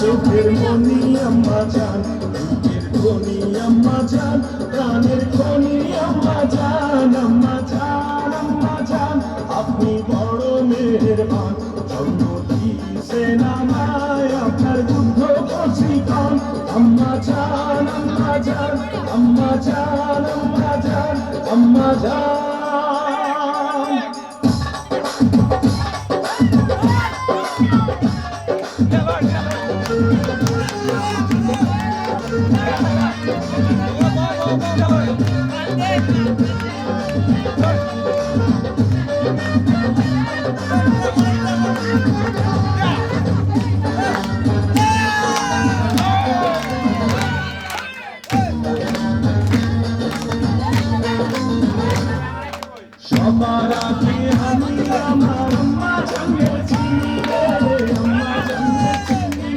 চোখের মনি আম্মা জান, বুকের খনি আম্মা জান, প্রাণের খনি আম্মা জান, আম্মা জান, আম্মা জান, আপনি বড় মেহেরবান। জন্ম দিয়েছেন আমায়, আপনার দুগ্ধ কচিকন। আম্মা জান, আম্মা জান, আম্মা জান, আম্মা জান, আম্মা জান। সবার আগে আমি আমার আম্মা জানকে চিনি রে, আম্মা জানকে চিনি।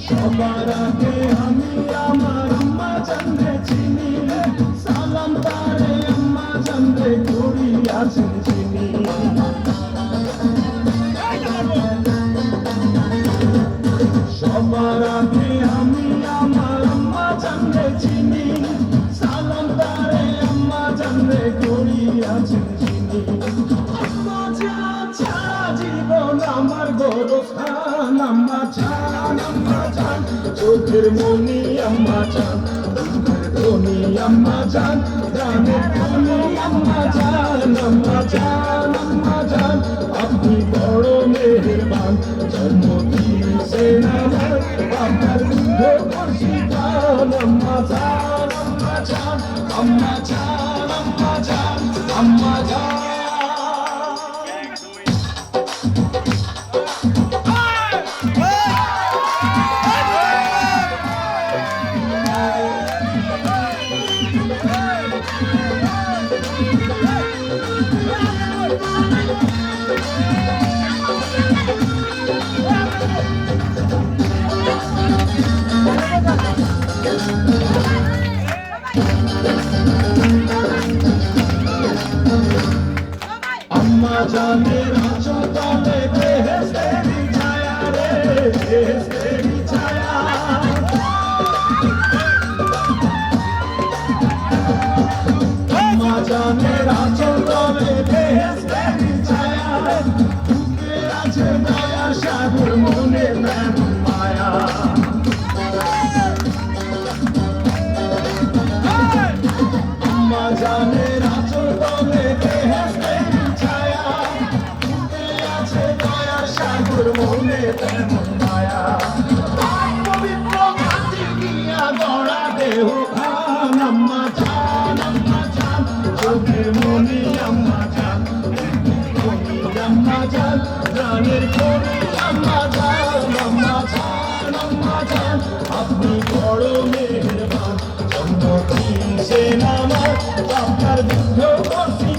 সবার আগে আমি আমার আম্মা জানকে চিনি, সালাম তারে আম্মা জানকে করি আছেন চিনি। সবার আগে আমি আমার আম্মা জানকে চিনি, সালাম তারে আম্মা জানকে করি আছেন চিনি। আম্মা জান ছাড়া জীবন আমার গোরস্থান, আম্মা জান, আম্মা জান, চোখের মনি আম্মা জান, বুকের খনি আম্মা জান, প্রাণের খনি আম্মা জান, আম্মা জান, আম্মা জান, আপনি বড় মেহেরবান। জন্ম দিয়েছেন আমায়, আপনার দুগ্ধ কচিকন। আম্মা জান, আম্মা জান, আম্মা জান, আম্মা জান, আম্মা জান। আম্মা জানের আঁচল তলে বেহেশতেরি ছায়া রে, বেহেশতেরি ছায়া। আম্মা জানের আঁচল তলে বেহেশতেরি ছায়া, বুকে আছে দয়ার সাগর, মনে তেমন মায়া। আম্মা জানের আঁচল তলে বেহেশতেরি ছায়া, বুকে আছে দয়ার সাগর, মনে তেমন মায়া। পবিত্র মাটি দিয়া গড়া দেহ খান, আম্মা জান, আম্মা জান, চোখের মনি আম্মা জান, খনি আম্মা জান, প্রাণের খনি আম্মা জান, আম্মা জান, আম্মা জান, আপনি বড় মেহেরবান। জন্ম দিয়েছেন আমায়, আপনার দুগ্ধ কচিকন।